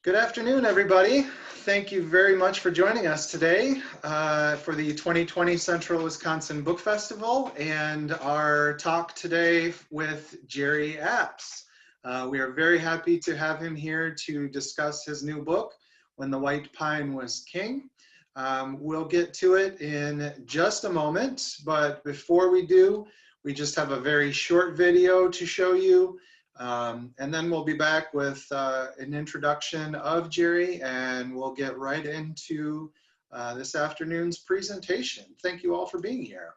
Good afternoon, everybody. Thank you very much for joining us today for the 2020 Central Wisconsin Book Festival and our talk today with Jerry Apps. We are very happy to have him here to discuss his new book, When the White Pine Was King. We'll get to it in just a moment, but before we do, we just have a very short video to show you. And then we'll be back with an introduction of Jerry, and we'll get right into this afternoon's presentation. Thank you all for being here.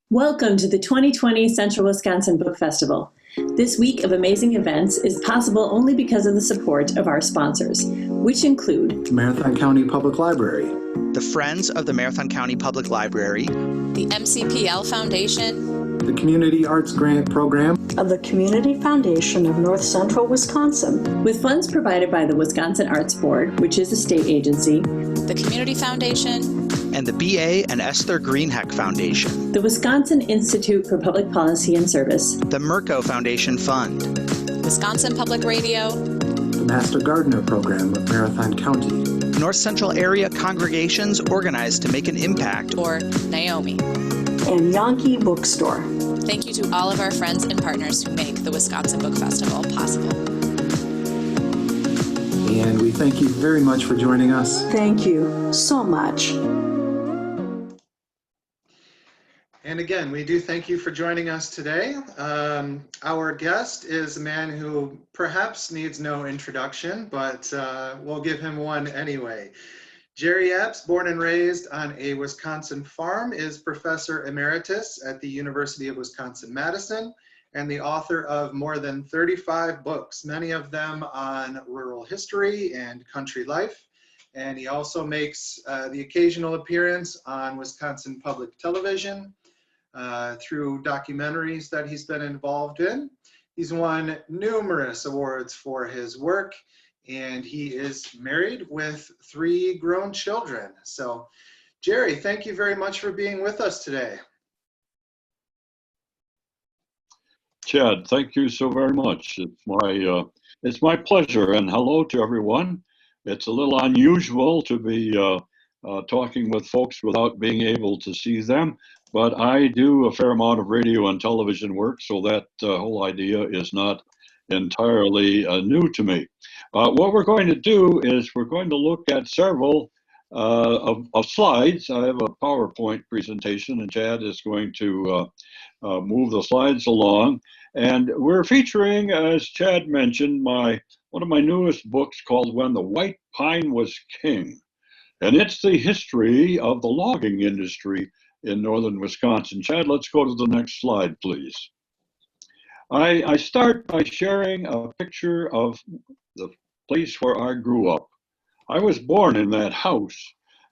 Welcome to the 2020 Central Wisconsin Book Festival. This week of amazing events is possible only because of the support of our sponsors, which include Marathon County Public Library, the Friends of the Marathon County Public Library, the MCPL Foundation, the Community Arts Grant Program of the Community Foundation of North Central Wisconsin, with funds provided by the Wisconsin Arts Board, which is a state agency, the Community Foundation, and the B.A. and Esther Greenheck Foundation, the Wisconsin Institute for Public Policy and Service, the Merco Foundation Fund, Wisconsin Public Radio, the Master Gardener Program of Marathon County, North Central Area Congregations Organized to Make an Impact, or Naomi, and Yankee Bookstore. Thank you to all of our friends and partners who make the Wisconsin Book Festival possible. And we thank you very much for joining us. Thank you so much. And again, we do thank you for joining us today. Our guest is a man who perhaps needs no introduction, but we'll give him one anyway. Jerry Apps, born and raised on a Wisconsin farm, is Professor Emeritus at the University of Wisconsin-Madison and the author of more than 35 books, many of them on rural history and country life. And he also makes the occasional appearance on Wisconsin Public Television, through documentaries that he's been involved in. He's won numerous awards for his work, and he is married with 3 grown children. So, Jerry, thank you very much for being with us today. Chad, thank you so very much. It's my pleasure, and hello to everyone. It's a little unusual to be talking with folks without being able to see them. But I do a fair amount of radio and television work, so that whole idea is not entirely new to me. What we're going to do is we're going to look at several of slides. I have a PowerPoint presentation, and Chad is going to move the slides along. And we're featuring, as Chad mentioned, one of my newest books called When the White Pine Was King. And it's the history of the logging industry in northern Wisconsin. Chad, let's go to the next slide, please. I start by sharing a picture of the place where I grew up. I was born in that house,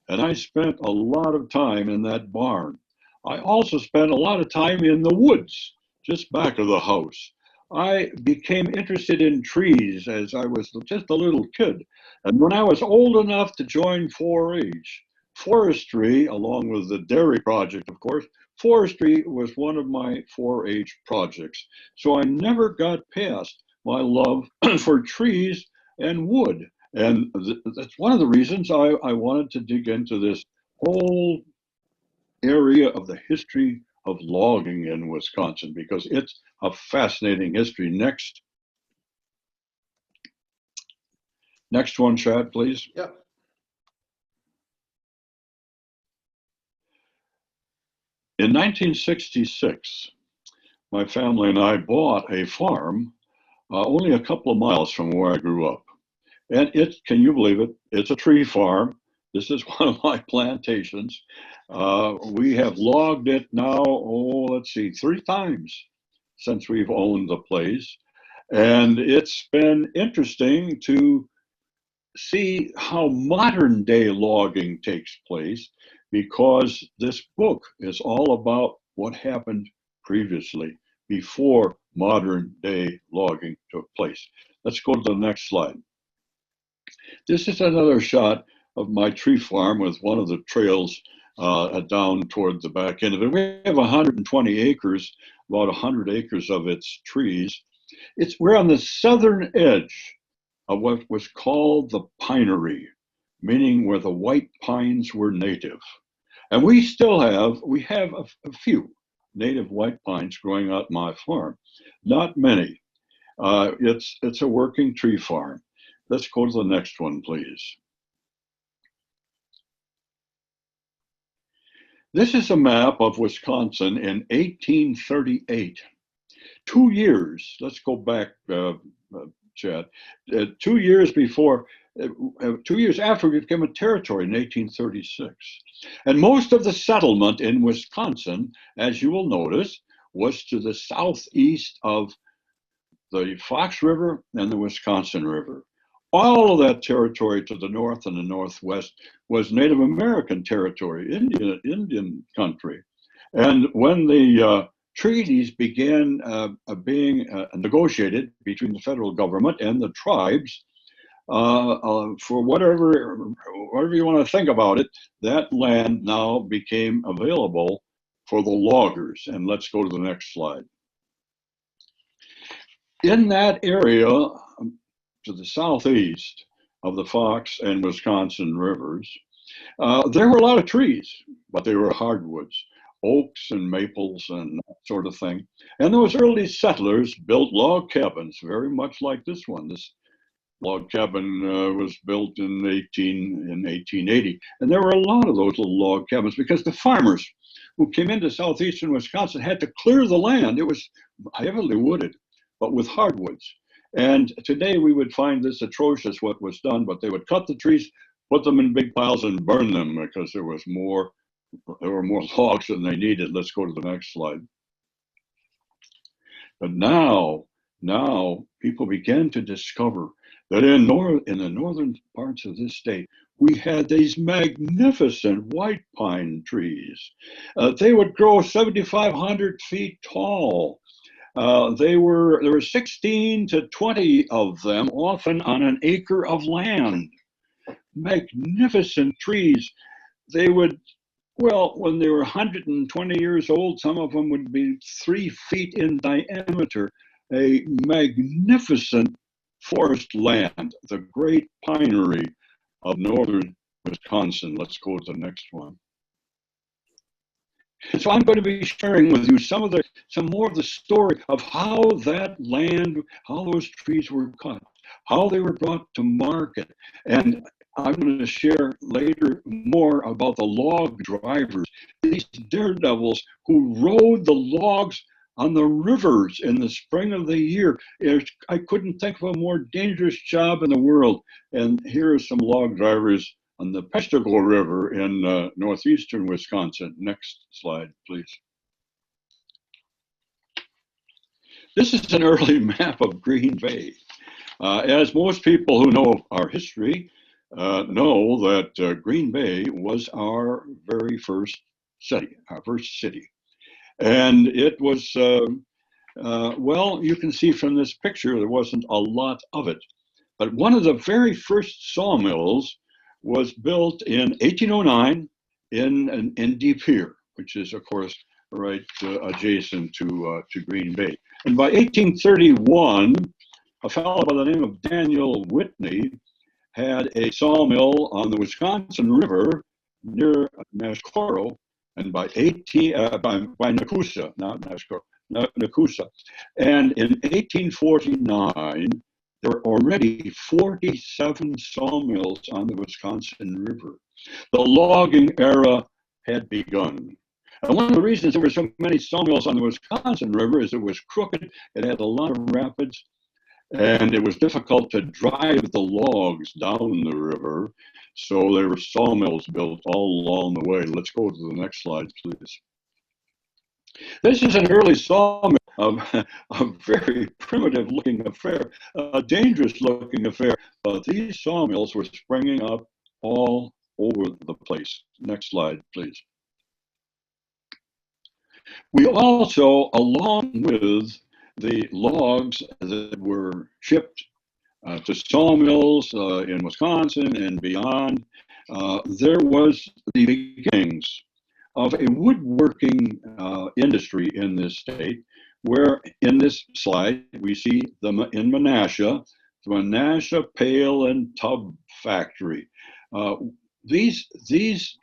and I spent a lot of time in that barn. I also spent a lot of time in the woods, just back of the house. I became interested in trees as I was just a little kid. And when I was old enough to join 4-H, forestry, along with the dairy project, of course, forestry was one of my 4-H projects. So I never got past my love for trees and wood. And that's one of the reasons I wanted to dig into this whole area of the history of logging in Wisconsin, because it's a fascinating history. Next one, Chad, please. Yep. In 1966, my family and I bought a farm only a couple of miles from where I grew up. And can you believe it? It's a tree farm. This is one of my plantations. We have logged it now, 3 times since we've owned the place. And it's been interesting to see how modern day logging takes place, because this book is all about what happened previously, before modern day logging took place. Let's go to the next slide. This is another shot of my tree farm with one of the trails down toward the back end of it. We have 120 acres, about 100 acres of its trees. We're on the southern edge of what was called the Pinery, meaning where the white pines were native. And we have a few native white pines growing out my farm. Not many. It's a working tree farm. Let's go to the next one, please. This is a map of Wisconsin in 1838. 2 years, let's go back, Chad. 2 years before, 2 years after we became a territory in 1836. And most of the settlement in Wisconsin, as you will notice, was to the southeast of the Fox River and the Wisconsin River. All of that territory to the north and the northwest was Native American territory, Indian country. And when the treaties began being negotiated between the federal government and the tribes, for whatever you want to think about it, that land now became available for the loggers. And let's go to the next slide. In that area, to the southeast of the Fox and Wisconsin rivers, there were a lot of trees, but they were hardwoods, oaks and maples and that sort of thing. And those early settlers built log cabins, very much like this one. This log cabin was built in 1880. And there were a lot of those little log cabins because the farmers who came into southeastern Wisconsin had to clear the land. It was heavily wooded, but with hardwoods. And today we would find this atrocious what was done, but they would cut the trees, put them in big piles and burn them because there were more logs than they needed. Let's go to the next slide. But now people began to discover that in the northern parts of this state, we had these magnificent white pine trees. They would grow 7,500 feet tall. There were 16 to 20 of them, often on an acre of land. Magnificent trees. They would, well, when they were 120 years old, some of them would be 3 feet in diameter. A magnificent forest land, the great pinery of northern Wisconsin. Let's go to the next one. So I'm going to be sharing with you some more of the story of how that land, how those trees were cut, how they were brought to market. And I'm going to share later more about the log drivers, these daredevils who rode the logs on the rivers in the spring of the year. I couldn't think of a more dangerous job in the world. And here are some log drivers on the Peshtigo River in northeastern Wisconsin. Next slide, please. This is an early map of Green Bay. As most people who know our history know that Green Bay was our very first city. And it was, well, you can see from this picture, there wasn't a lot of it. But one of the very first sawmills was built in 1809 in Deep Pier, which is, of course, right adjacent to Green Bay. And by 1831, a fellow by the name of Daniel Whitney had a sawmill on the Wisconsin River near Nashcoro, and by Nakusa, not Nashcoro, Nakusa. And in 1849, there were already 47 sawmills on the Wisconsin River. The logging era had begun. And one of the reasons there were so many sawmills on the Wisconsin River is it was crooked, it had a lot of rapids, and it was difficult to drive the logs down the river. So there were sawmills built all along the way. Let's go to the next slide, please. This is an early sawmill, a very primitive looking affair, a dangerous looking affair, but these sawmills were springing up all over the place. Next slide, please. We also, along with the logs that were shipped to sawmills in Wisconsin and beyond, there was the beginnings of a woodworking industry in this state, where in this slide we see in Menasha, the Menasha Pail and Tub Factory. These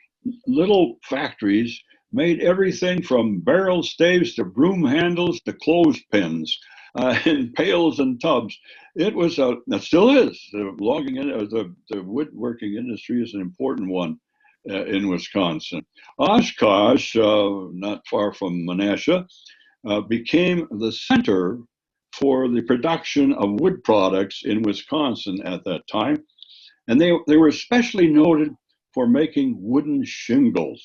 little factories made everything from barrel staves to broom handles to clothespins and pails and tubs. It still is. The woodworking industry is an important one in Wisconsin. Oshkosh, not far from Menasha, became the center for the production of wood products in Wisconsin at that time. And they were especially noted for making wooden shingles,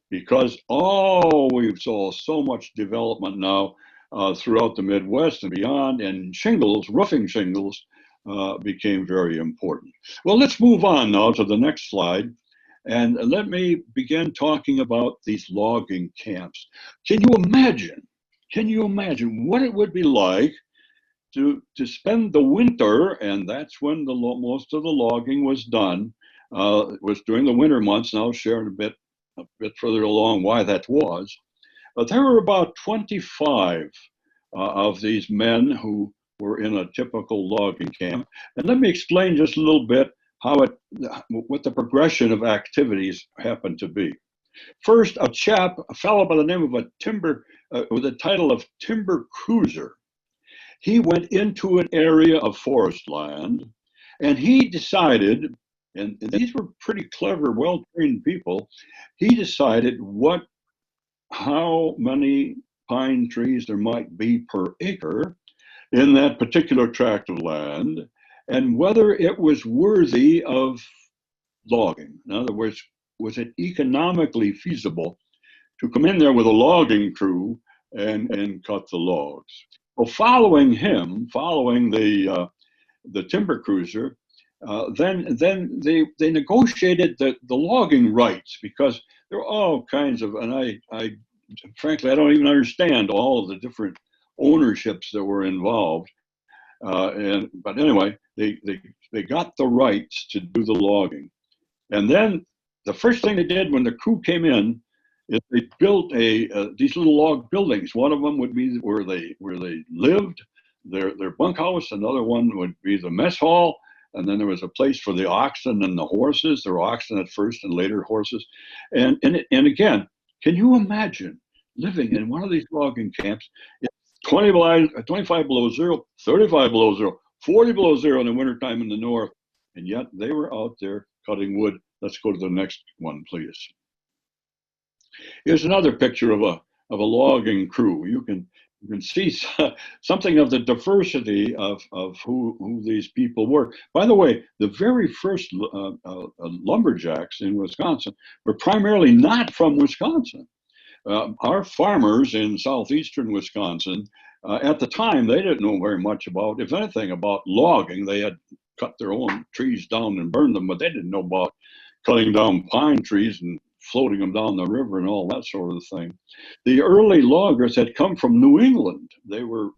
because we saw so much development now throughout the Midwest and beyond, and shingles, roofing shingles, became very important. Well, let's move on now to the next slide, and let me begin talking about these logging camps. Can you imagine what it would be like to spend the winter, and that's when most of the logging was done. It was during the winter months, and I'll share a bit further along why that was. But there were about 25 of these men who were in a typical logging camp. And let me explain just a little bit what the progression of activities happened to be. First, a fellow by the name of with the title of Timber Cruiser. He went into an area of forest land, and he decided, and these were pretty clever, well-trained people, he decided how many pine trees there might be per acre in that particular tract of land, and whether it was worthy of logging. In other words, was it economically feasible to come in there with a logging crew and cut the logs? Well, following the timber cruiser, then they negotiated the logging rights, because there were all kinds of, and I frankly I don't even understand all of the different ownerships that were involved. But anyway, they got the rights to do the logging, and then the first thing they did when the crew came in is they built these little log buildings. One of them would be where they lived, their bunkhouse. Another one would be the mess hall, and then there was a place for the oxen and the horses. There were oxen at first and later horses. And again, can you imagine living in one of these logging camps? It's 25 below zero, 35 below zero, 40 below zero in the wintertime in the north, and yet they were out there cutting wood. Let's go to the next one, please. Here's another picture of a logging crew. You can see something of the diversity of who these people were. By the way, the very first lumberjacks in Wisconsin were primarily not from Wisconsin. Our farmers in southeastern Wisconsin, at the time, they didn't know very much about, if anything, about logging. They had cut their own trees down and burned them, but they didn't know about cutting down pine trees and floating them down the river and all that sort of thing. The early loggers had come from New England. They were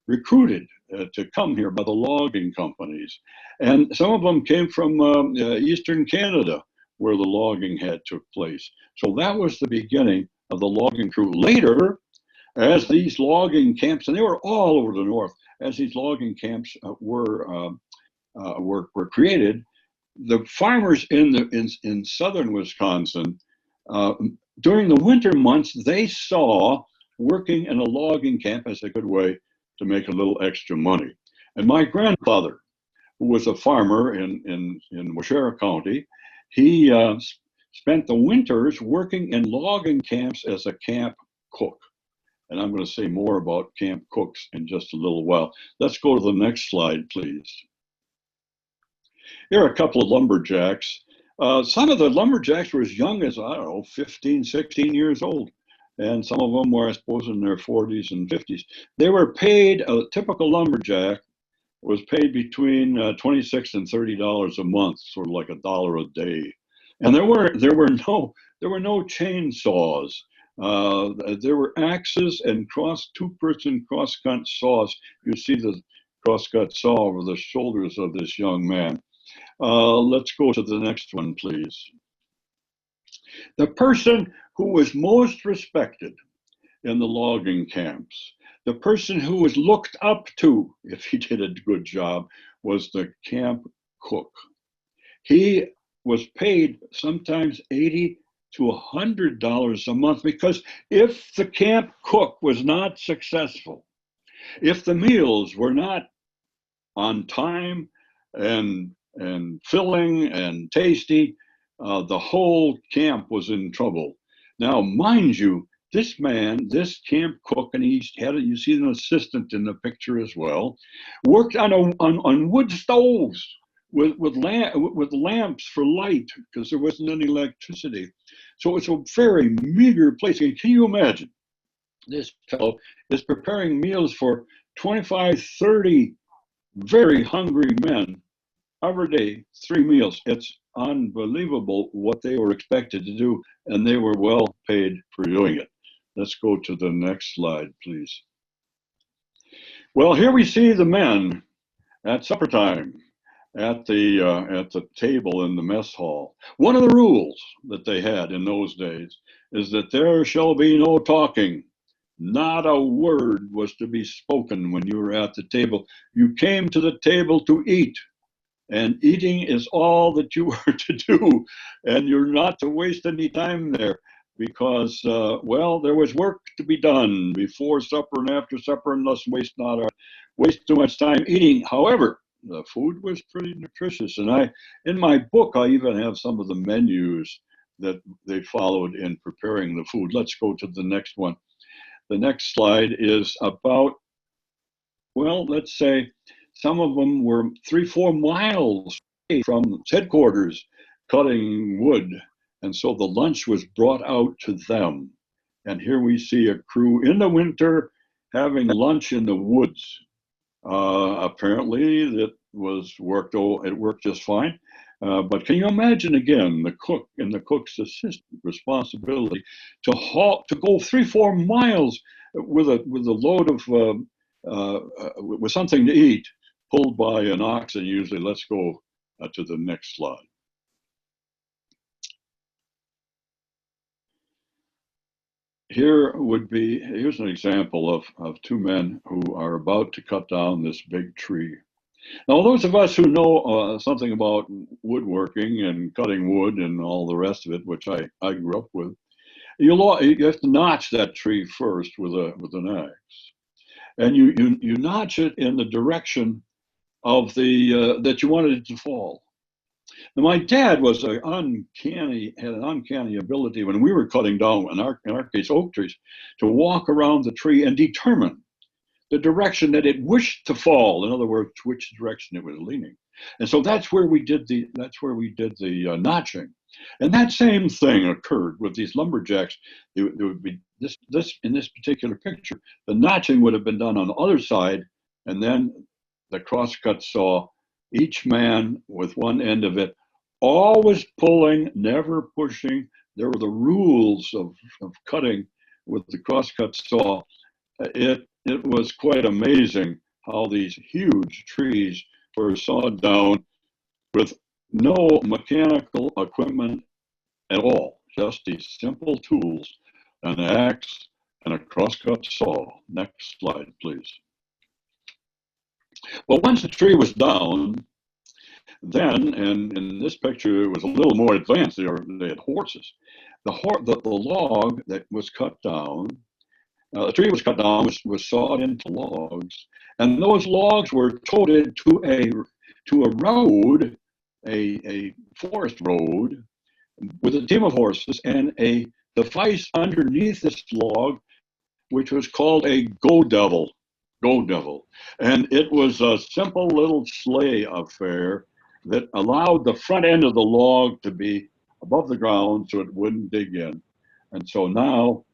recruited to come here by the logging companies, and some of them came from eastern Canada, where the logging had took place. So that was the beginning of the logging crew. Later, as these logging camps, and they were all over the north, as these logging camps were created, the farmers in southern Wisconsin, during the winter months, they saw working in a logging camp as a good way to make a little extra money. And my grandfather, who was a farmer in Waushara County, he spent the winters working in logging camps as a camp cook. And I'm going to say more about camp cooks in just a little while. Let's go to the next slide, please. Here are a couple of lumberjacks. Some of the lumberjacks were as young as, 15, 16 years old. And some of them were, I suppose, in their 40s and 50s. They were paid, a typical lumberjack was paid between $26 and $30 a month, sort of like $1 a day. And there were no chainsaws. There were axes and two-person cross-cut saws. You see the cross-cut saw over the shoulders of this young man. Let's go to the next one, please. The person who was most respected in the logging camps, the person who was looked up to if he did a good job, was the camp cook. He was paid sometimes $80 to $100 a month, because if the camp cook was not successful, if the meals were not on time and filling and tasty, the whole camp was in trouble. Now, mind you, this man, this camp cook, and he had, you see an assistant in the picture as well, worked on wood stoves with lamps for light, because there wasn't any electricity. So it's a very meager place. And can you imagine? This fellow is preparing meals for 25, 30 very hungry men every day, 3 meals. It's unbelievable what they were expected to do, and they were well paid for doing it. Let's go to the next slide, please. Well, here we see the men at supper time at the table in the mess hall. One of the rules that they had in those days is that there shall be no talking. Not a word was to be spoken when you were at the table. You came to the table to eat, and eating is all that you were to do, and you're not to waste any time there, because, well, there was work to be done before supper and after supper, and thus waste too much time eating. However, the food was pretty nutritious, and in my book, I even have some of the menus that they followed in preparing the food. Let's go to the next one. The next slide is about, well, let's say some of them were 3-4 miles away from headquarters cutting wood. And so the lunch was brought out to them. And here we see a crew in the winter having lunch in the woods. Apparently it worked just fine. But can you imagine again the cook and the cook's assistant responsibility to go 3-4 miles with a load of with something to eat, pulled by an oxen usually. Let's go to the next slide. Here's an example of 2 men who are about to cut down this big tree. Now, those of us who know something about woodworking and cutting wood and all the rest of it, which I grew up with, you have to notch that tree first with an axe, and you notch it in the direction of that you wanted it to fall. Now, my dad had an uncanny ability when we were cutting down, in our case, oak trees, to walk around the tree and determine the direction that it wished to fall. In other words, which direction it was leaning. And so that's where we did the notching. And that same thing occurred with these lumberjacks. There would be this in this particular picture. The notching would have been done on the other side, and then the crosscut saw, each man with one end of it, always pulling, never pushing. There were the rules of cutting with the crosscut saw. It was quite amazing how these huge trees were sawed down with no mechanical equipment at all, just these simple tools, an axe and a crosscut saw. Next slide, please. Well, once the tree was down, then, and in this picture it was a little more advanced, they had horses. The log that was cut down, the tree was cut down, was sawed into logs, and those logs were toted to a road, a forest road, with a team of horses and a device underneath this log, which was called a go devil. And it was a simple little sleigh affair that allowed the front end of the log to be above the ground so it wouldn't dig in. And so now,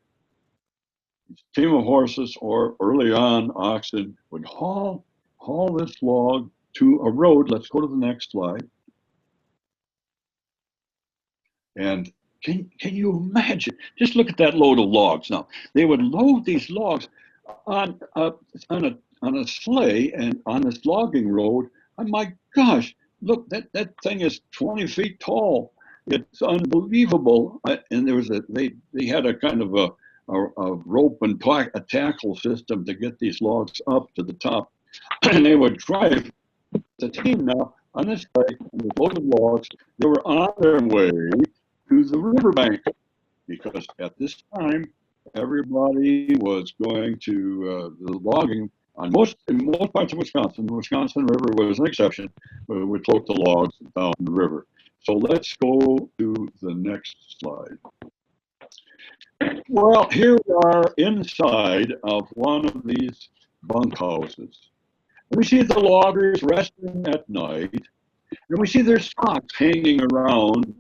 a team of horses, or early on oxen, would haul this log to a road. Let's go to the next slide. And can you imagine? Just look at that load of logs. Now, they would load these logs on a sleigh and on this logging road. And my gosh, look, that thing is 20 feet tall. It's unbelievable. And there was they had a kind of a rope and a tackle system to get these logs up to the top. And they would drive the team now on this site with loaded logs. They were on their way to the riverbank because at this time everybody was going to the logging in most parts of Wisconsin. The Wisconsin River was an exception, but we would float the logs down the river. So let's go to the next slide. Well, here we are inside of one of these bunkhouses. We see the loggers resting at night, and we see their socks hanging around,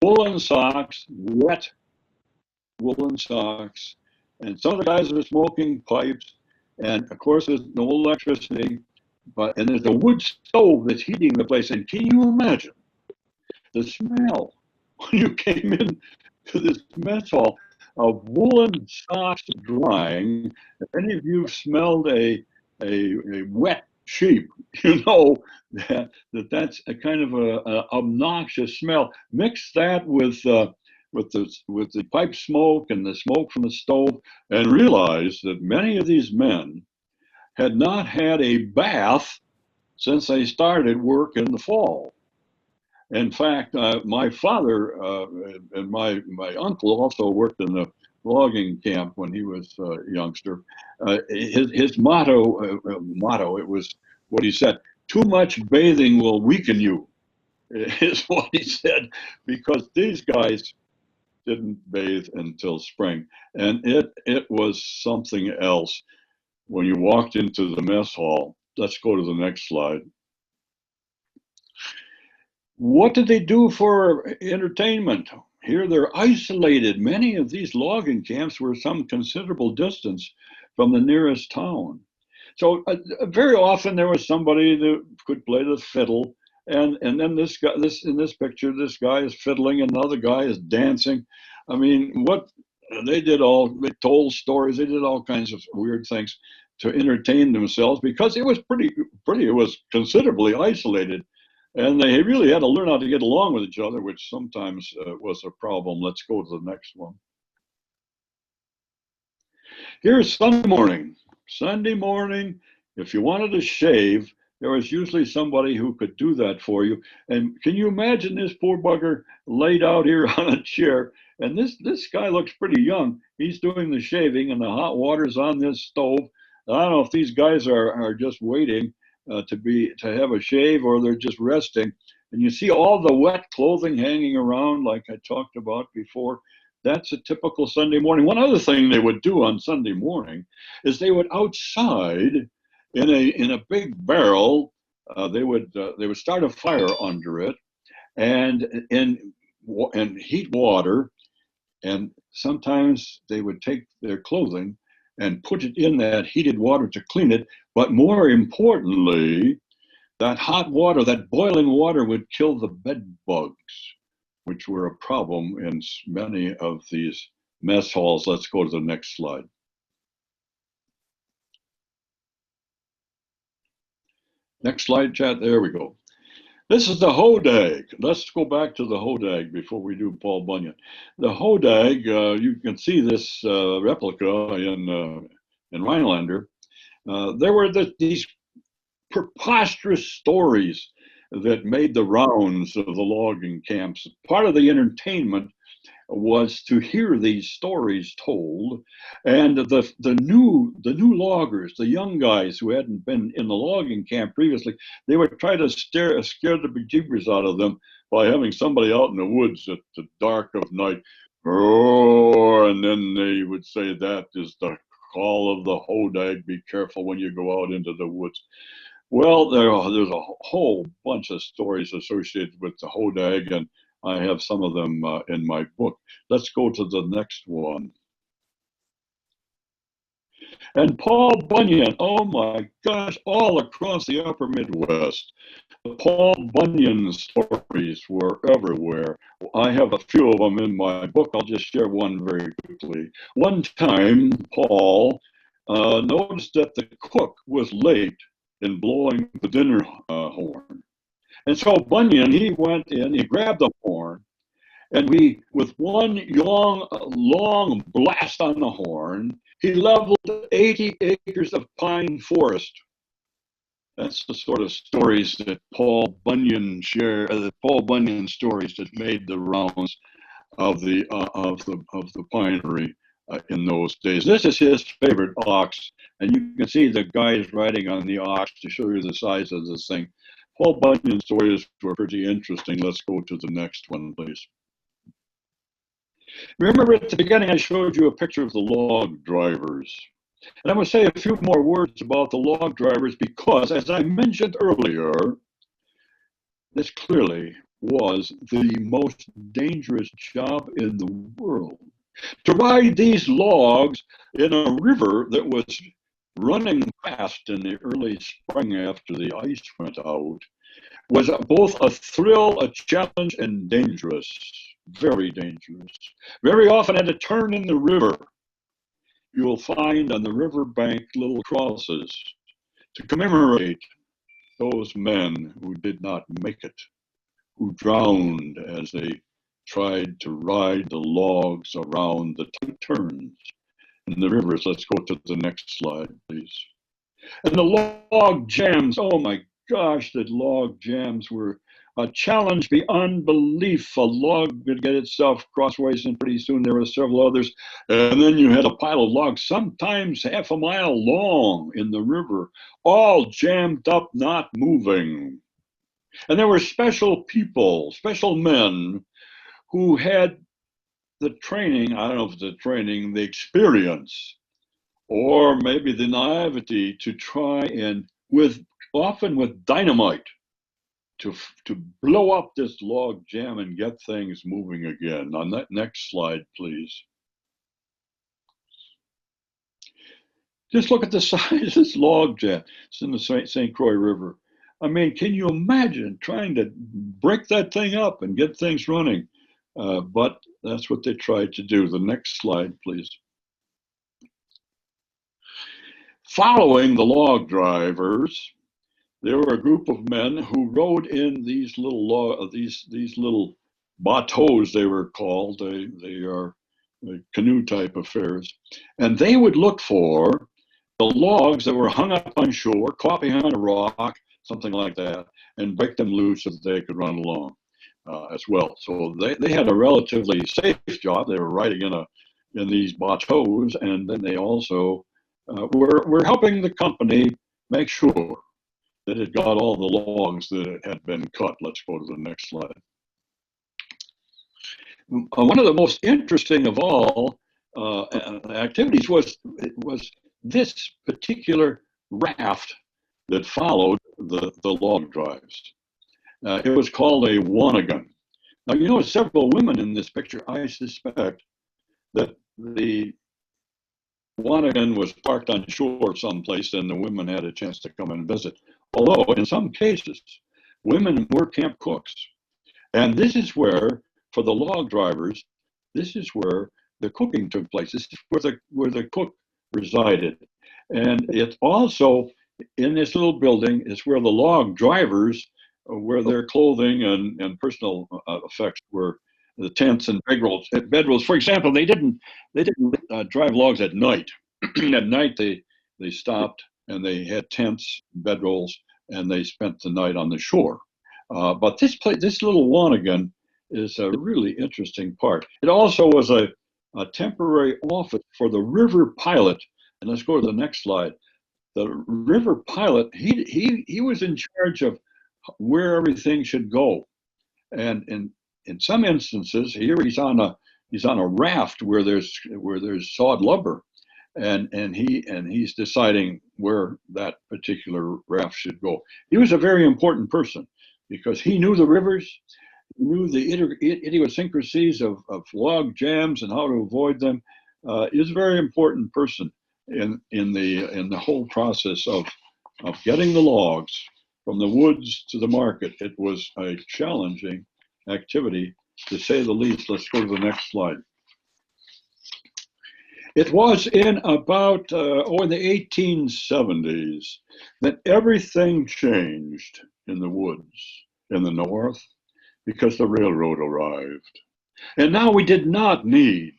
woolen socks, wet woolen socks, and some of the guys are smoking pipes, and of course there's no electricity, and there's a wood stove that's heating the place. And can you imagine the smell when you came in to this mess hall of woolen socks drying? If any of you smelled a wet sheep, you know that's a kind of a obnoxious smell. Mix that with the pipe smoke and the smoke from the stove, and realize that many of these men had not had a bath since they started work in the fall. In fact, my father and my uncle also worked in the logging camp when he was a youngster. His motto, it was what he said: "Too much bathing will weaken you," is what he said, because these guys didn't bathe until spring. And it was something else when you walked into the mess hall. Let's go to the next slide. What did they do for entertainment? Here they're isolated. Many of these logging camps were some considerable distance from the nearest town. So very often there was somebody that could play the fiddle, and then in this picture, this guy is fiddling and another guy is dancing. I mean, they told stories, they did all kinds of weird things to entertain themselves, because it was it was considerably isolated. And they really had to learn how to get along with each other, which sometimes was a problem. Let's go to the next one. Here's Sunday morning. Sunday morning, if you wanted to shave, there was usually somebody who could do that for you. And can you imagine this poor bugger laid out here on a chair? And this guy looks pretty young. He's doing the shaving, and the hot water's on this stove. I don't know if these guys are just waiting to have a shave, or they're just resting. And you see all the wet clothing hanging around, like I talked about before. That's a typical Sunday morning. One other thing they would do on Sunday morning is they would outside in a big barrel. They would start a fire under it, and heat water. And sometimes they would take their clothing and put it in that heated water to clean it. But more importantly, that hot water, that boiling water, would kill the bed bugs, which were a problem in many of these mess halls. Let's go to the next slide. Next slide, chat. There we go. This is the Hodag. Let's go back to the Hodag before we do Paul Bunyan. The Hodag, you can see this replica in Rhinelander. There were these preposterous stories that made the rounds of the logging camps. Part of the entertainment was to hear these stories told, and the new loggers, the young guys who hadn't been in the logging camp previously, they would try to scare the bejeebers out of them by having somebody out in the woods at the dark of night, roar, and then they would say, "That is the call of the Hodag. Be careful when you go out into the woods." Well, there's a whole bunch of stories associated with the Hodag, and I have some of them in my book. Let's go to the next one. And Paul Bunyan, oh my gosh, all across the upper Midwest, the Paul Bunyan stories were everywhere. I have a few of them in my book. I'll just share one very quickly. One time, Paul noticed that the cook was late in blowing the dinner horn. And so Bunyan, he went in, he grabbed the horn, And with one long blast on the horn, he leveled 80 acres of pine forest. That's the sort of stories that Paul Bunyan stories that made the rounds of the Pinery in those days. This is his favorite ox, and you can see the guys riding on the ox to show you the size of this thing. Paul Bunyan's stories were pretty interesting. Let's go to the next one, please. Remember at the beginning I showed you a picture of the log drivers. And I'm going to say a few more words about the log drivers because, as I mentioned earlier, this clearly was the most dangerous job in the world. To ride these logs in a river that was running fast in the early spring after the ice went out was both a thrill, a challenge, and dangerous, very dangerous. Very often at a turn in the river, you will find on the riverbank little crosses to commemorate those men who did not make it, who drowned as they tried to ride the logs around the tight turns in the rivers. Let's go to the next slide, please. And the log jams, oh my gosh, the log jams were a challenge beyond belief. A log would get itself crossways, and pretty soon there were several others. And then you had a pile of logs, sometimes half a mile long in the river, all jammed up, not moving. And there were special people, special men who had the training, I don't know if it's the training, the experience, or maybe the naivety to try and often with dynamite to blow up this log jam and get things moving again. On that next slide, please. Just look at the size of this log jam. It's in the St. Croix River. I mean, can you imagine trying to break that thing up and get things running? But that's what they tried to do. The next slide, please. Following the log drivers, there were a group of men who rode in these little bateaus, they were called. They are canoe type affairs, and they would look for the logs that were hung up on shore, caught behind a rock, something like that, and break them loose so that they could run along as well. So they had a relatively safe job. They were riding in these bateaus, and then they also were helping the company make sure that it got all the logs that it had been cut. Let's go to the next slide. One of the most interesting of all activities was this particular raft that followed the log drives. It was called a Wannigan. Now, you know, several women in this picture. I suspect that the Wannigan was parked on shore someplace and the women had a chance to come and visit. Although in some cases, women were camp cooks. And this is where, for the log drivers, this is where the cooking took place. This is where the cook resided. And it's also, in this little building, is where the log drivers, where their clothing and personal effects were, the tents and bedrolls. For example, they didn't drive logs at night. At night, they stopped and they had tents, bedrolls, and they spent the night on the shore. But this little Wannigan is a really interesting part. It also was a temporary office for the river pilot. And let's go to the next slide. The river pilot, he was in charge of where everything should go. And in some instances, here he's on a raft where there's sawed lumber. And he's deciding where that particular raft should go. He was a very important person because he knew the rivers, he knew the idiosyncrasies of log jams and how to avoid them. He was a very important person in the whole process of getting the logs from the woods to the market. It was a challenging activity, to say the least. Let's go to the next slide. It was in about, in the 1870s that everything changed in the woods in the north because the railroad arrived. And now we did not need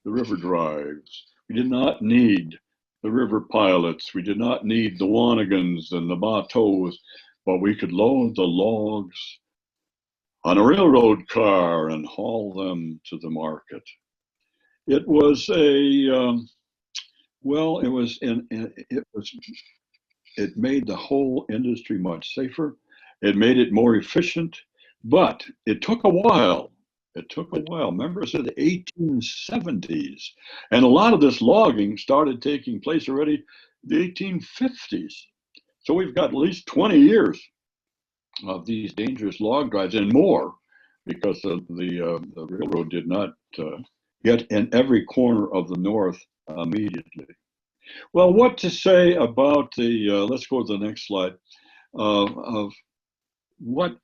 the river drives. We did not need the river pilots. We did not need the Wannigans and the bateaus, but we could load the logs on a railroad car and haul them to the market. It was it made the whole industry much safer. It made it more efficient, but it took a while. It took a while. Remember, it's in the 1870s. And a lot of this logging started taking place already in the 1850s. So we've got at least 20 years of these dangerous log drives and more, because the railroad did not get in every corner of the North immediately. Well, what to say about let's go to the next slide, of what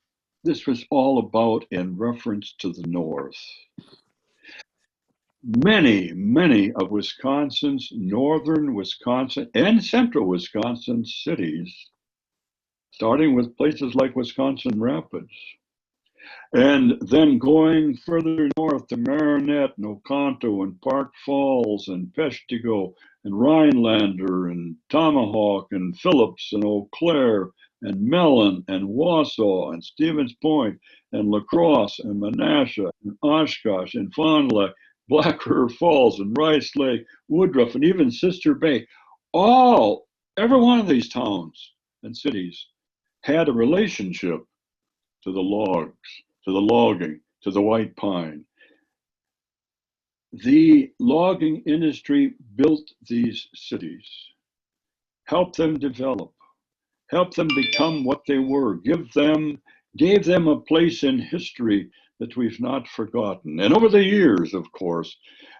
this was all about in reference to the North. Many of Wisconsin's, northern Wisconsin and central Wisconsin cities, starting with places like Wisconsin Rapids, and then going further north to Marinette and Oconto and Park Falls and Peshtigo and Rhinelander and Tomahawk and Phillips and Eau Claire and Mellon and Wausau and Stevens Point and La Crosse and Menasha and Oshkosh and Fond du Lac, Black River Falls and Rice Lake, Woodruff, and even Sister Bay. Every one of these towns and cities had a relationship to the logs, to the logging, to the white pine. The logging industry built these cities, helped them develop, helped them become what they were, gave them a place in history that we've not forgotten. And over the years, of course,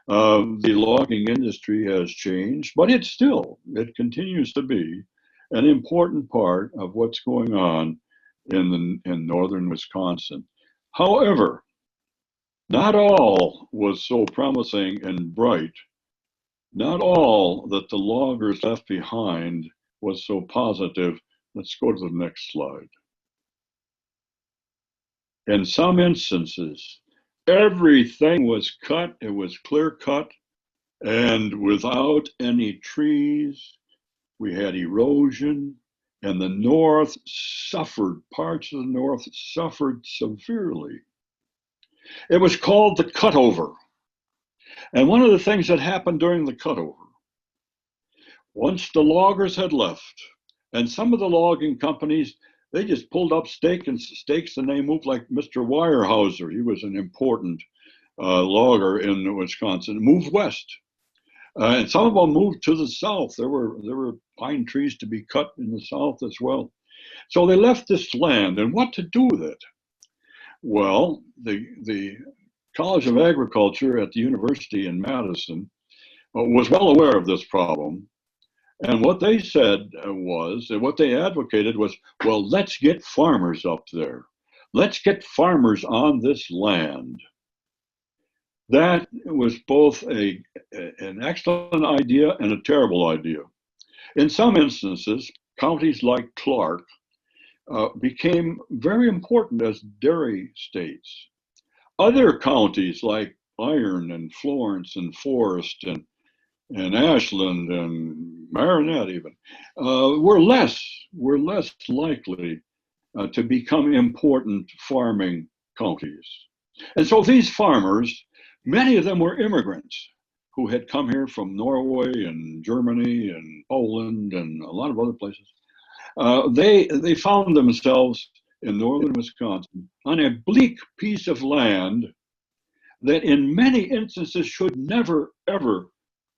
the logging industry has changed, but it continues to be an important part of what's going on in northern Wisconsin. However, not all was so promising and bright. Not all that the loggers left behind was so positive. Let's go to the next slide. In some instances, everything was cut, it was clear cut, and without any trees. We had erosion, and the North suffered, parts of the North suffered severely. It was called the Cutover. And one of the things that happened during the Cutover, once the loggers had left, and some of the logging companies, they just pulled up stakes and they moved, like Mr. Weyerhaeuser. He was an important logger in Wisconsin, moved west. And some of them moved to the south. There were pine trees to be cut in the south as well. So they left this land, and what to do with it? Well, the College of Agriculture at the University in Madison was well aware of this problem. And what they said what they advocated was, well, let's get farmers up there. Let's get farmers on this land. That was both an excellent idea and a terrible idea. In some instances, counties like Clark became very important as dairy states. Other counties like Iron and Florence and Forest and Ashland and Marinette even were less likely to become important farming counties. And so these farmers, many of them were immigrants who had come here from Norway and Germany and Poland and a lot of other places. They found themselves in northern Wisconsin on a bleak piece of land that in many instances should never, ever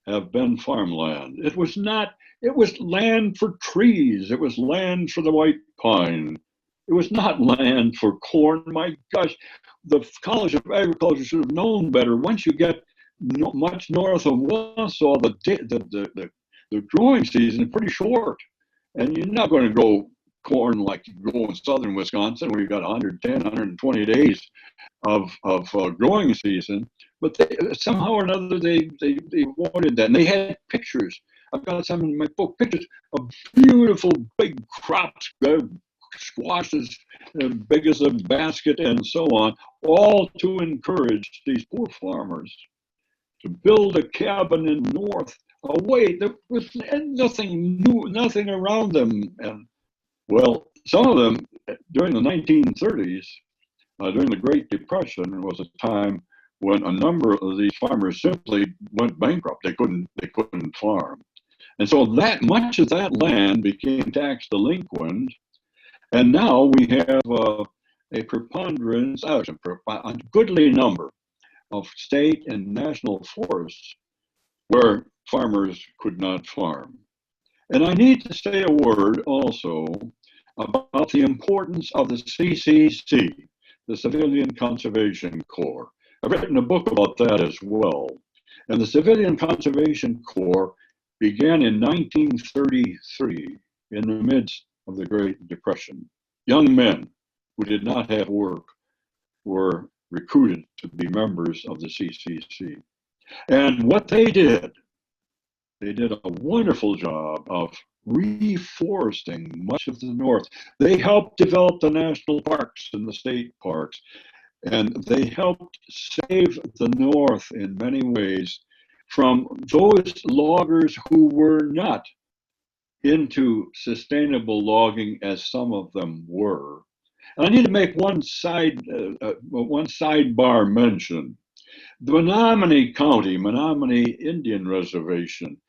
have been farmland. It was land for trees. It was land for the white pine. It was not land for corn. My gosh, the College of Agriculture should have known better. Once you get much north of Wausau, the growing season is pretty short. And you're not going to grow corn like you grow in southern Wisconsin, where you've got 110, 120 days of growing season. But somehow or another, they wanted that. And they had pictures. I've got some in my book, pictures of beautiful big crops squash as big as a basket and so on, all to encourage these poor farmers to build a cabin in north away. There was nothing new, nothing around them. And well, some of them during the 1930s, during the Great Depression, was a time when a number of these farmers simply went bankrupt. They couldn't farm. And so that much of that land became tax delinquent. And now we have a preponderance, a goodly number of state and national forests where farmers could not farm. And I need to say a word also about the importance of the CCC, the Civilian Conservation Corps. I've written a book about that as well. And the Civilian Conservation Corps began in 1933 in the midst of the Great Depression. Young men who did not have work were recruited to be members of the CCC. And what they did a wonderful job of reforesting much of the north. They helped develop the national parks and the state parks, and they helped save the north in many ways from those loggers who were not into sustainable logging as some of them were. And I need to make one sidebar mention. The Menominee County, Menominee Indian Reservation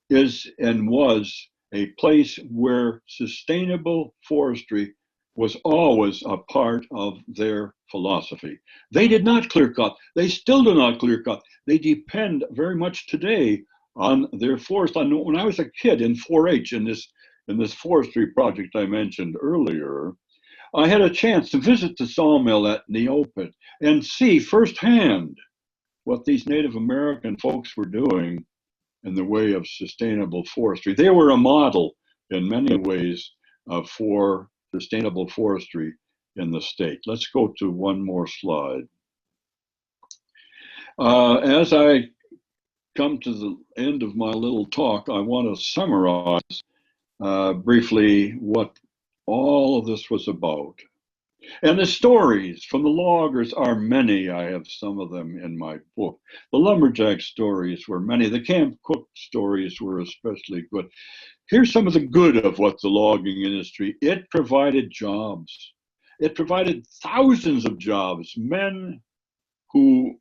is and was a place where sustainable forestry was always a part of their philosophy. They did not clear cut. They still do not clear cut. They depend very much today on their forest. I know when I was a kid in 4-H in this forestry project I mentioned earlier, I had a chance to visit the sawmill at Neopet and see firsthand what these Native American folks were doing in the way of sustainable forestry. They were a model in many ways for sustainable forestry in the state. Let's go to one more slide. As I come to the end of my little talk, I want to summarize briefly what all of this was about. And the stories from the loggers are many. I have some of them in my book. The lumberjack stories were many. The camp cook stories were especially good. Here's some of the good of what the logging industry, it provided jobs. It provided thousands of jobs. Men who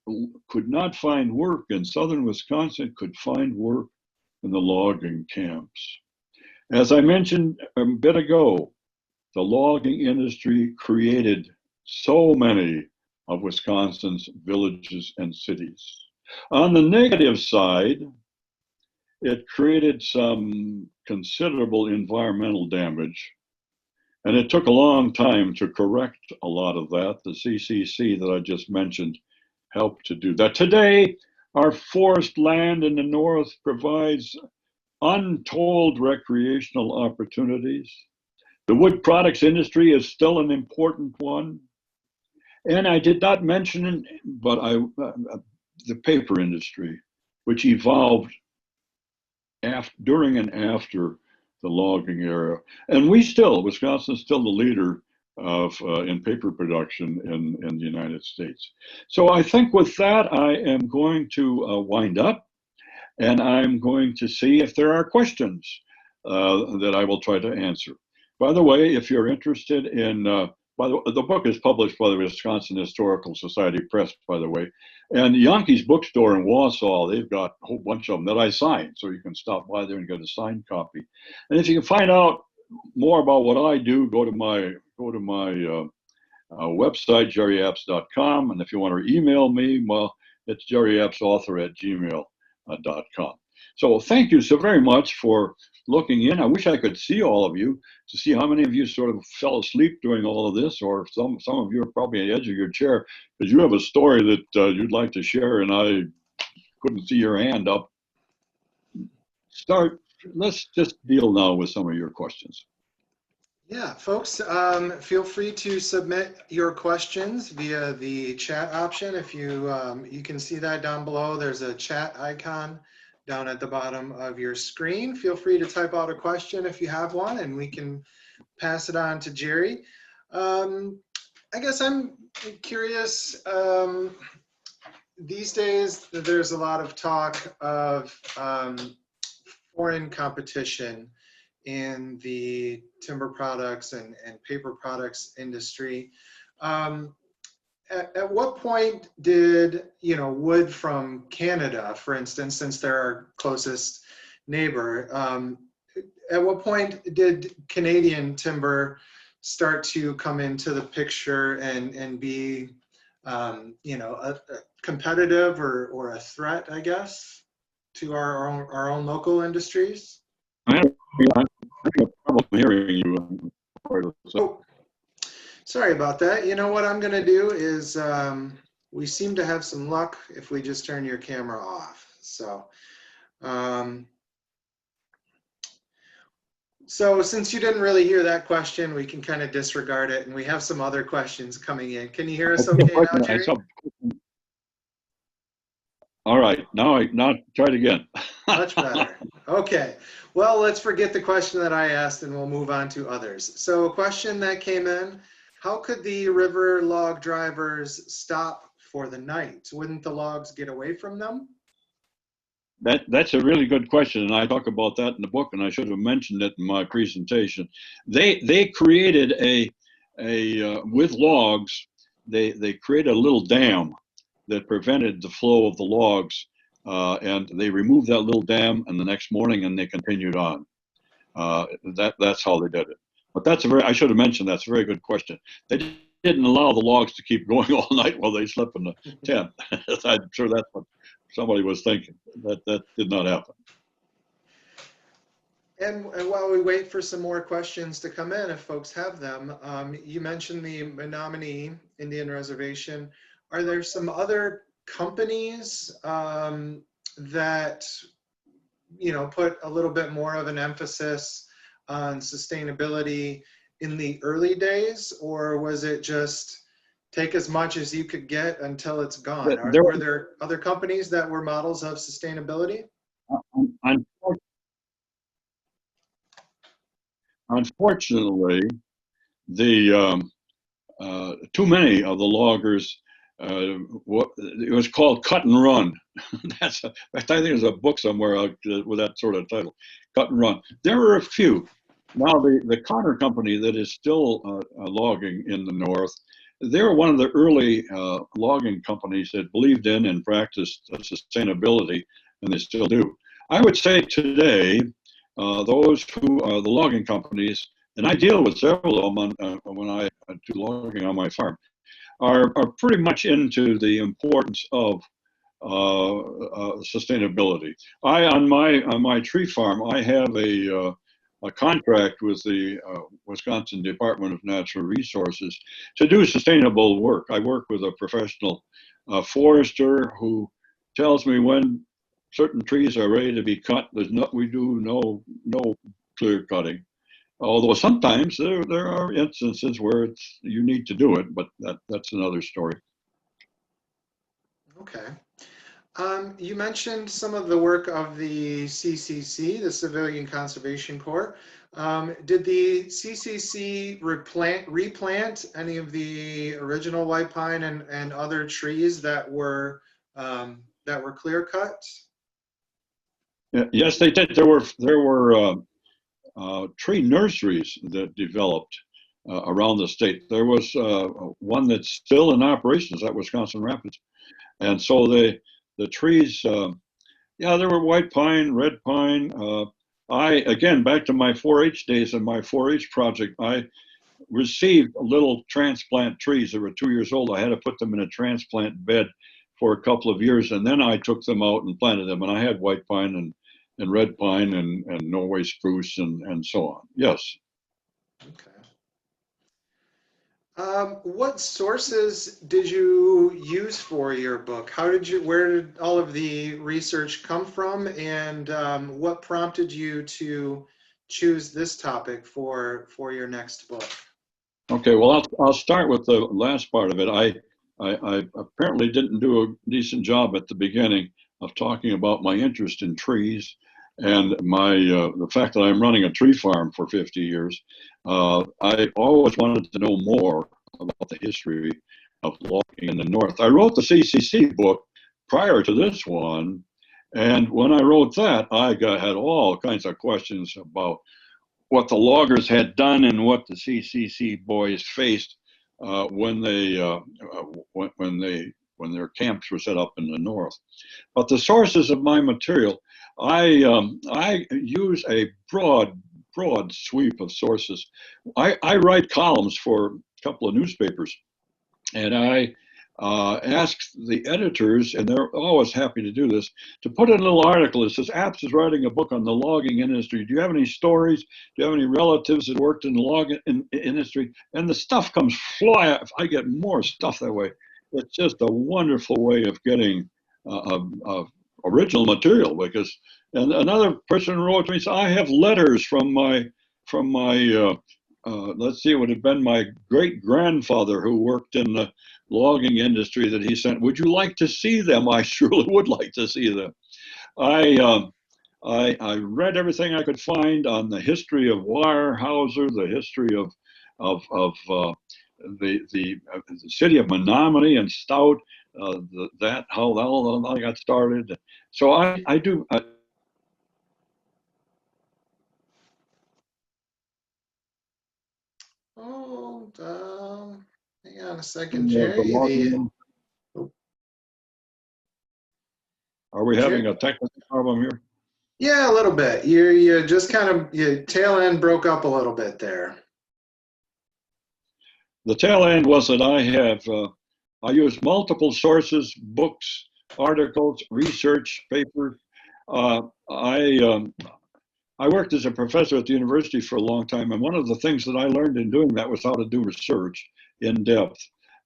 could not find work in southern Wisconsin could find work in the logging camps. As I mentioned a bit ago, the logging industry created so many of Wisconsin's villages and cities. On the negative side, it created some considerable environmental damage, and it took a long time to correct a lot of that. The CCC that I just mentioned helped to do that. Today, our forest land in the north provides untold recreational opportunities. The wood products industry is still an important one. And I did not mention, but the paper industry, which evolved during and after the logging era. And Wisconsin is still the leader in paper production in the United States. So I think with that, I am going to wind up, and I'm going to see if there are questions that I will try to answer. By the way, if you're interested in, the book is published by the Wisconsin Historical Society Press, by the way, and Yankees Bookstore in Wausau, they've got a whole bunch of them that I signed, so you can stop by there and get a signed copy. And if you can find out more about what I do, go to my website, jerryapps.com, and if you want to email me, well, it's jerryappsauthor@gmail.com. So thank you so very much for looking in. I wish I could see all of you to see how many of you sort of fell asleep during all of this, or some of you are probably on the edge of your chair because you have a story that you'd like to share and I couldn't see your hand up. Let's just deal now with some of your questions. Yeah, folks, feel free to submit your questions via the chat option. If you can see that down below, there's a chat icon. down at the bottom of your screen. Feel free to type out a question if you have one, and we can pass it on to Jerry. I guess I'm curious, these days there's a lot of talk of foreign competition in the timber products and paper products industry. At what point did, wood from Canada, for instance, since they're our closest neighbor, at what point did Canadian timber start to come into the picture and be, a competitive or a threat, I guess, to our own local industries? I have a problem hearing you. Oh, sorry about that. You know what I'm going to do is, we seem to have some luck if we just turn your camera off. So since you didn't really hear that question, we can kind of disregard it, and we have some other questions coming in. Can you hear us okay now, Jerry? All right, now try it again. Much better. Okay. Well, let's forget the question that I asked and we'll move on to others. So a question that came in, how could the river log drivers stop for the night? Wouldn't the logs get away from them? That's a really good question, and I talk about that in the book, and I should have mentioned it in my presentation. They created with logs, they created a little dam that prevented the flow of the logs, and they removed that little dam, and the next morning, and they continued on. That's how they did it. But I should have mentioned, that's a very good question. They didn't allow the logs to keep going all night while they slept in the tent. I'm sure that's what somebody was thinking. That did not happen. And while we wait for some more questions to come in, if folks have them, you mentioned the Menominee Indian Reservation. Are there some other companies that, put a little bit more of an emphasis on sustainability in the early days, or was it just take as much as you could get until it's gone? Were there other companies that were models of sustainability? Unfortunately, too many of the loggers, it was called cut and run. I think there's a book somewhere with that sort of title, cut and run. There were a few. Now the Connor Company that is still logging in the north, they were one of the early logging companies that believed in and practiced sustainability, and they still do. I would say today, those who are the logging companies, and I deal with several of them when I do logging on my farm, are pretty much into the importance of sustainability. On my tree farm, I have a contract with the Wisconsin Department of Natural Resources to do sustainable work. I work with a professional forester who tells me when certain trees are ready to be cut. We do no clear cutting. Although sometimes there are instances where you need to do it, but that's another story. Okay. You mentioned some of the work of the CCC, the Civilian Conservation Corps. Did the CCC replant any of the original white pine and other trees that were clear cut? Yes, they did. There were tree nurseries that developed around the state. There was one that's still in operations at Wisconsin Rapids, and so the trees, there were white pine, red pine. Again, back to my 4-H days and my 4-H project, I received little transplant trees that were 2 years old. I had to put them in a transplant bed for a couple of years, and then I took them out and planted them, and I had white pine and red pine and Norway spruce and so on. Yes. Okay. What sources did you use for your book? Where did all of the research come from, and what prompted you to choose this topic for your next book? Okay, well, I'll start with the last part of it. I apparently didn't do a decent job at the beginning. of talking about my interest in trees and my the fact that I'm running a tree farm for 50 years. I always wanted to know more about the history of logging in the North. I wrote the CCC book prior to this one, and when I wrote that, had all kinds of questions about what the loggers had done and what the CCC boys faced when their camps were set up in the North. But the sources of my material, I use a broad sweep of sources. I write columns for a couple of newspapers, and I ask the editors, and they're always happy to do this, to put in a little article that says, Apps is writing a book on the logging industry. Do you have any stories? Do you have any relatives that worked in the logging industry? And the stuff comes flying. I get more stuff that way. It's just a wonderful way of getting original material, because, and another person wrote to me, so I have letters from my let's see, it would have been my great-grandfather who worked in the logging industry that he sent. Would you like to see them? I surely would like to see them. I read everything I could find on the history of Weyerhaeuser, the history of the city of Menominee and Stout, how all that got started. So I do. Hang on a second, Jerry. Are we having a technical problem here? Yeah, a little bit. You just kind of, your tail end broke up a little bit there. The tail end was that I use multiple sources, books, articles, research papers. I worked as a professor at the university for a long time, and one of the things that I learned in doing that was how to do research in depth.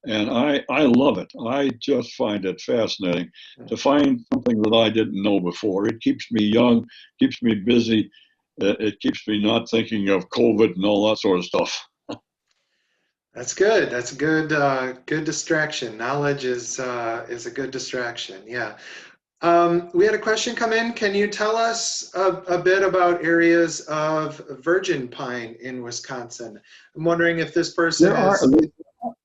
And I love it. I just find it fascinating to find something that I didn't know before. It keeps me young, keeps me busy. It keeps me not thinking of COVID and all that sort of stuff. That's good. That's a good distraction. Knowledge is a good distraction. Yeah. We had a question come in. Can you tell us a bit about areas of virgin pine in Wisconsin? I'm wondering if this person is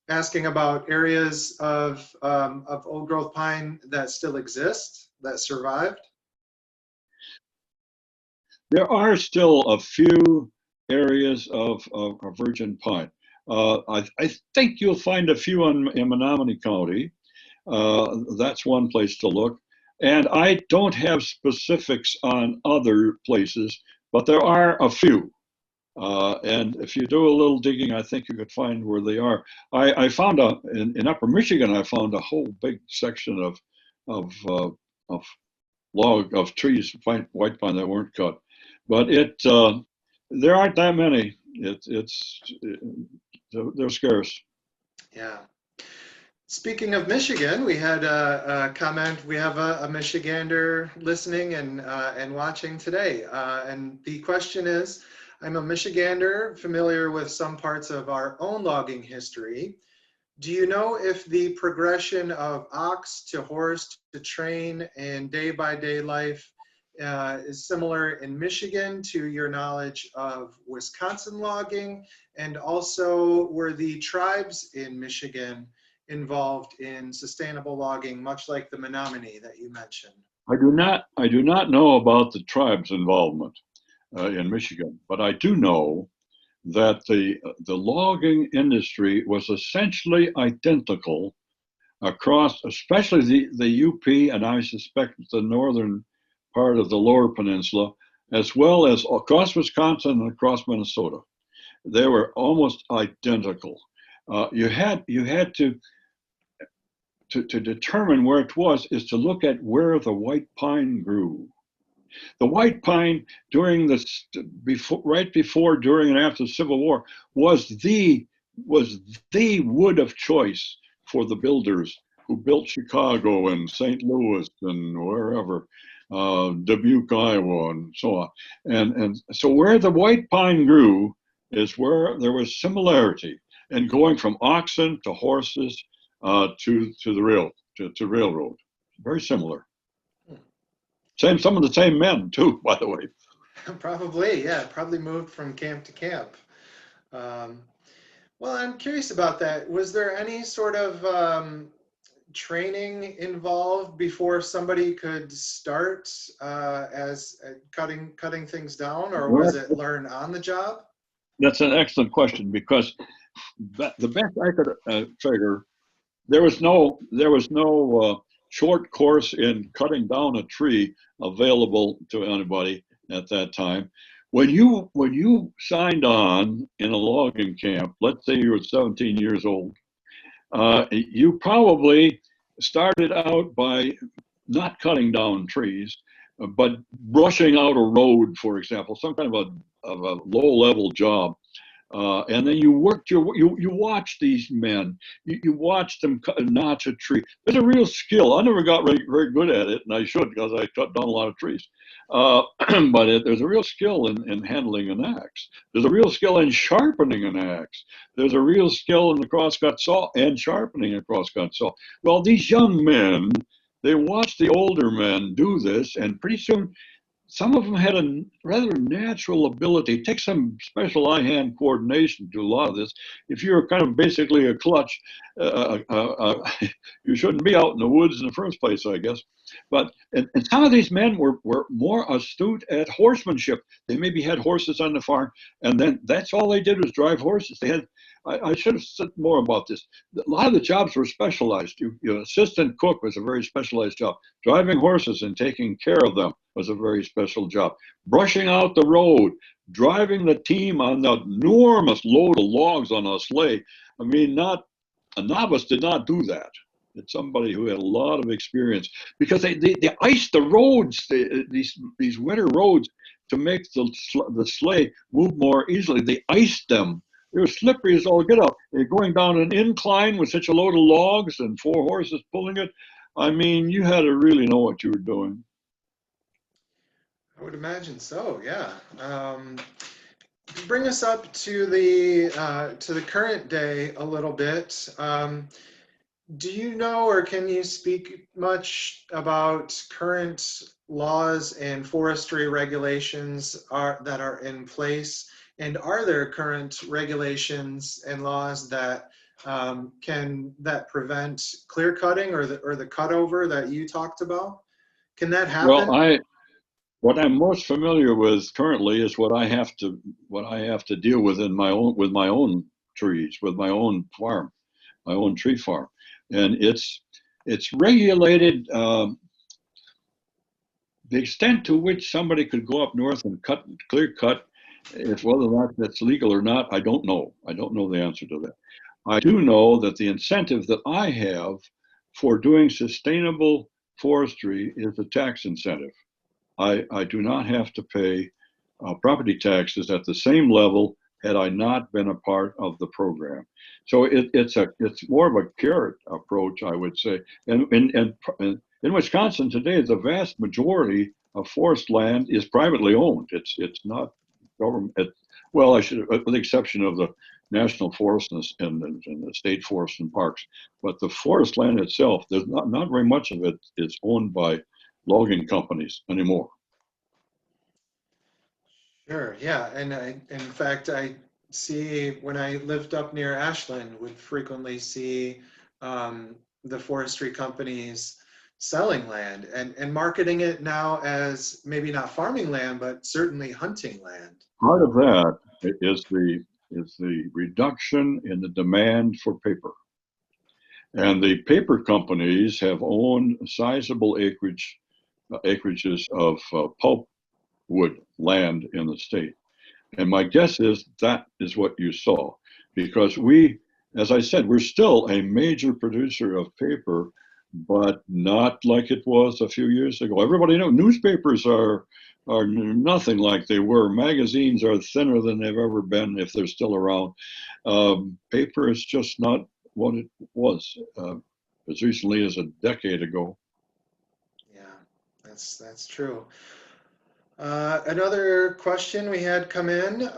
asking about areas of old growth pine that still exist, that survived. There are still a few areas of virgin pine. I think you'll find a few in Menominee County. That's one place to look. And I don't have specifics on other places, but there are a few. And if you do a little digging, I think you could find where they are. I found in Upper Michigan, I found a whole big section of trees, white pine that weren't cut. But there aren't that many. They're scarce. Yeah. Speaking of Michigan, we had a comment. We have a Michigander listening and watching today. And the question is, I'm a Michigander, familiar with some parts of our own logging history. Do you know if the progression of ox to horse to train and day-by-day life is similar in Michigan to your knowledge of Wisconsin logging? And also, were the tribes in Michigan involved in sustainable logging, much like the Menominee that you mentioned? I do not know about the tribes' involvement in Michigan, but I do know that the logging industry was essentially identical across, especially the UP, and I suspect the northern part of the Lower Peninsula, as well as across Wisconsin and across Minnesota. They were almost identical. You had to determine where it was is to look at where the white pine grew. The white pine during right before, during, and after the Civil War was the wood of choice for the builders who built Chicago and St. Louis and wherever, Dubuque, Iowa, and so on. And so where the white pine grew is where there was similarity in going from oxen to horses to the railroad. Very similar. Some of the same men too, by the way. Probably, yeah, probably moved from camp to camp. Um, well, I'm curious about that. Was there any sort of training involved before somebody could start as cutting things down, or was Well, it learn on the job? that's an excellent question because the best I could figure, there was no short course in cutting down a tree available to anybody at that time. When you signed on in a logging camp, let's say you were 17 years old, you probably started out by not cutting down trees, but brushing out a road, for example, some kind of a low-level job. And then you watch these men. You watch them notch a tree. There's a real skill. I never got very good at it, and I should because I cut down a lot of trees. But there's a real skill in handling an axe. There's a real skill in sharpening an axe. There's a real skill in the crosscut saw and sharpening a crosscut saw. Well, these young men, they watch the older men do this, and pretty soon some of them had a rather natural ability. It takes some special eye-hand coordination to do a lot of this. If you're kind of basically a clutch, you shouldn't be out in the woods in the first place, I guess. But and some of these men were more astute at horsemanship. They maybe had horses on the farm, and then that's all they did was drive horses. They had. I should have said more about this. A lot of the jobs were specialized. Assistant cook was a very specialized job. Driving horses and taking care of them was a very special job. Brushing out the road, driving the team on the enormous load of logs on a sleigh. I mean, not a novice did not do that. It's somebody who had a lot of experience because they iced the roads, these winter roads, to make the sleigh move more easily. They iced them. They were slippery as all get out. They're going down an incline with such a load of logs and 4 horses pulling it. I mean, you had to really know what you were doing. I would imagine so, yeah. Bring us up to the current day a little bit. Do you know or can you speak much about current laws and forestry regulations that are in place? And are there current regulations and laws that prevent clear cutting or the cutover that you talked about? Can that happen? Well, what I'm most familiar with currently is what I have to deal with my own trees, with my own farm, my own tree farm, and it's regulated. The extent to which somebody could go up north and clear cut, if whether or not that's legal or not, I don't know. I don't know the answer to that. I do know that the incentive that I have for doing sustainable forestry is a tax incentive. I do not have to pay property taxes at the same level had I not been a part of the program. So it's more of a carrot approach, I would say. And in Wisconsin today, the vast majority of forest land is privately owned. It's not government. Well, with the exception of the national forests and the state forests and parks, but the forest land itself, there's not very much of it is owned by logging companies anymore. Sure, yeah, and in fact, I see when I lived up near Ashland, would frequently see the forestry companies selling land and marketing it now as maybe not farming land, but certainly hunting land. Part of that is the reduction in the demand for paper. And the paper companies have owned sizable acreages of pulpwood land in the state. And my guess is that is what you saw, because as I said, we're still a major producer of paper, but not like it was a few years ago. Everybody knows newspapers are nothing like they were. Magazines are thinner than they've ever been, if they're still around. Paper is just not what it was as recently as a decade ago. Yeah, that's true. Another question we had come in.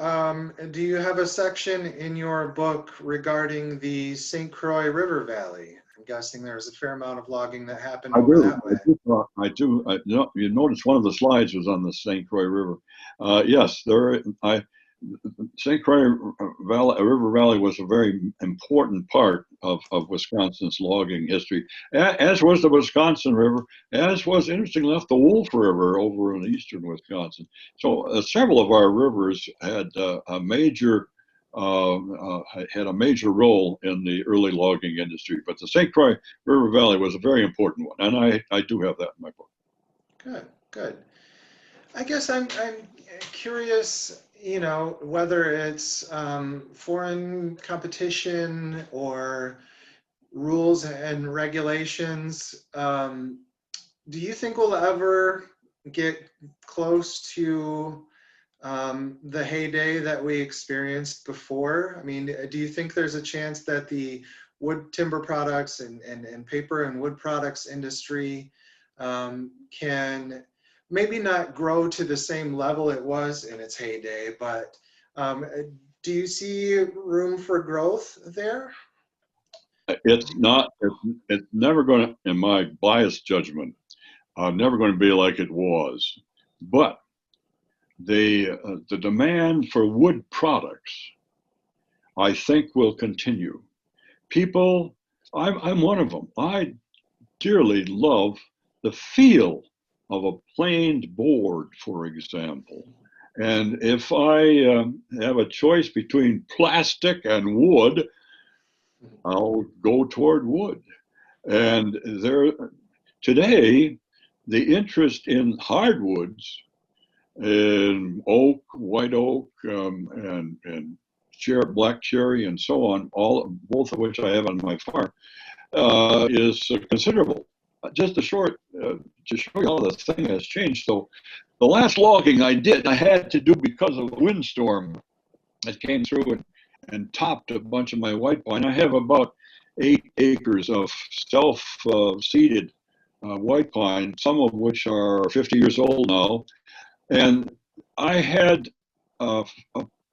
Do you have a section in your book regarding the St. Croix River Valley I'm guessing there's a fair amount of logging that happened I over do. that way. I do. You notice one of the slides was on the St. Croix River. Yes, St. Croix River Valley was a very important part of Wisconsin's logging history, as was the Wisconsin River, as was, interestingly enough, the Wolf River over in eastern Wisconsin. So several of our rivers had a major role in the early logging industry, but the St. Croix River Valley was a very important one, and I do have that in my book. Good, good. I guess I'm curious, whether it's foreign competition or rules and regulations. Do you think we'll ever get close to the heyday that we experienced before? I mean, do you think there's a chance that the wood timber products and paper and wood products industry can maybe not grow to the same level it was in its heyday, but do you see room for growth there? It's not. It's never going to, in my biased judgment, never going to be like it was. But the demand for wood products, I think, will continue. People, I'm one of them. I dearly love the feel of a planed board, for example. And if I have a choice between plastic and wood, I'll go toward wood. And today, the interest in hardwoods, in oak, white oak, and black cherry, and so on, both of which I have on my farm, is considerable. Just to show you how the thing has changed. So the last logging I had to do because of a windstorm that came through and topped a bunch of my white pine. I have about 8 acres of self-seeded white pine, some of which are 50 years old now. And I had, I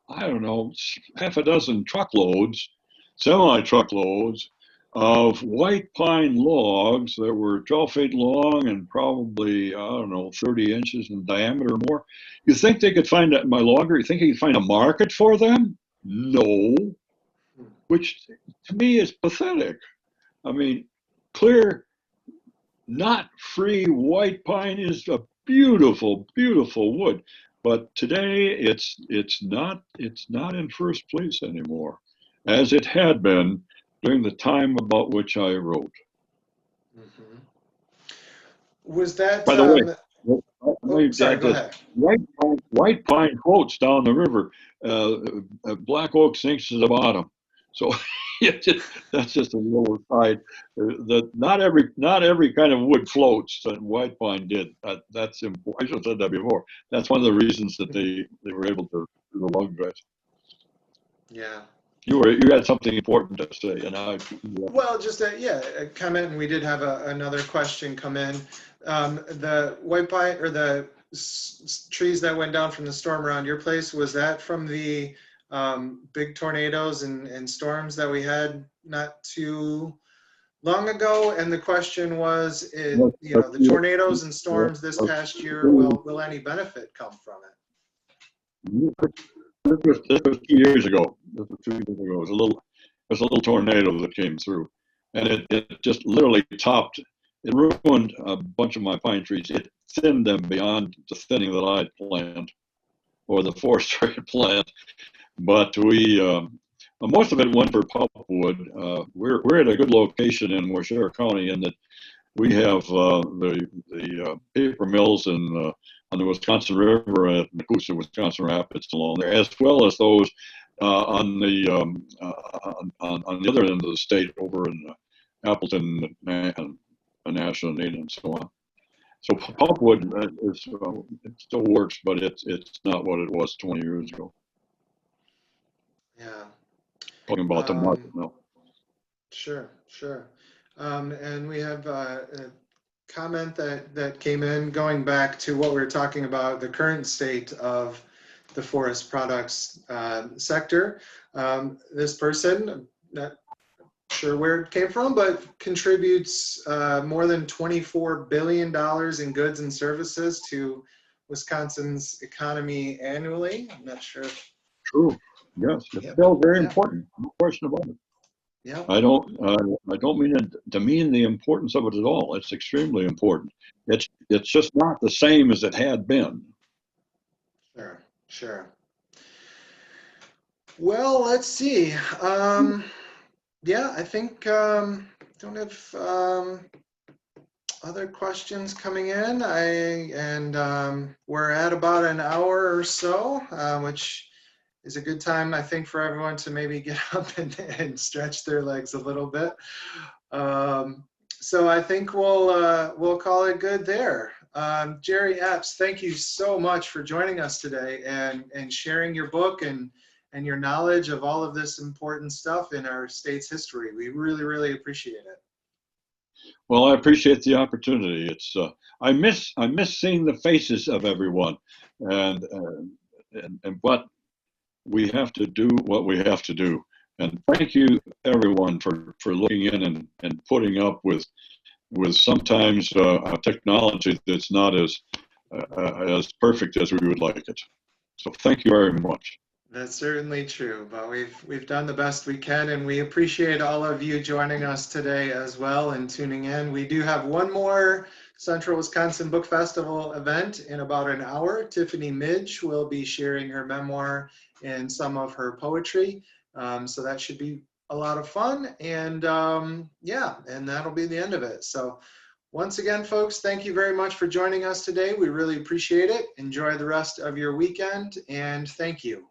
don't know, half a dozen truckloads, semi-truckloads of white pine logs that were 12 feet long and probably, I don't know, 30 inches in diameter or more. You think they could find that in my logger? You think you could find a market for them? No, which to me is pathetic. I mean, clear, not free white pine is a beautiful, beautiful wood, but today it's not in first place anymore, as it had been during the time about which I wrote. Mm-hmm. Was that? By the way, sorry, go ahead. White pine floats down the river. Black oak sinks to the bottom. So that's just a little aside. Not every kind of wood floats, and white pine did. That's important. I should have said that before. That's one of the reasons that they were able to do the log drives. Yeah. You had something important to say, and Well, just a comment, and we did have another question come in. The white pine or the trees that went down from the storm around your place, was that from the big tornadoes and storms that we had not too long ago? And the question was, the tornadoes and storms this past year, will any benefit come from it? This was 2 years ago. This was 2 years ago. It was a little tornado that came through, and it just literally topped. It ruined a bunch of my pine trees. It thinned them beyond the thinning that I had planned, or the forestry had planned. But most of it went for pulpwood. We're at a good location in Washoe County, in that we have the paper mills on the Wisconsin River at Nakusa, Wisconsin Rapids along there, as well as those on the other end of the state over in Appleton and Menasha and so on. So pulpwood it still works, but it's not what it was 20 years ago. Yeah. Talking about the market now. Sure. And we have a comment that came in, going back to what we were talking about, the current state of the forest products sector. This person, not sure where it came from, but contributes more than $24 billion in goods and services to Wisconsin's economy annually. I'm not sure. True. Yes, it's Yep. still very Yeah. important. No question about it. Yeah. I don't mean to demean the importance of it at all. It's extremely important. It's just not the same as it had been. Sure. Sure. Well, let's see. Yeah, I think don't have other questions coming in. We're at about an hour or so, which is a good time, I think, for everyone to maybe get up and stretch their legs a little bit. So I think we'll call it good there. Jerry Epps, thank you so much for joining us today and sharing your book and your knowledge of all of this important stuff in our state's history. We really, really appreciate it. Well, I appreciate the opportunity. It's I miss seeing the faces of everyone, and but we have to do what we have to do. And thank you, everyone, for looking in and putting up with sometimes a technology that's not as perfect as we would like it. So thank you very much. That's certainly true, but we've done the best we can, and we appreciate all of you joining us today as well and tuning in. We do have one more Central Wisconsin Book Festival event in about an hour. Tiffany Midge will be sharing her memoir and some of her poetry, so that should be a lot of fun. And yeah, and that'll be the end of it. So once again, folks, thank you very much for joining us today. We really appreciate it. Enjoy the rest of your weekend, and thank you.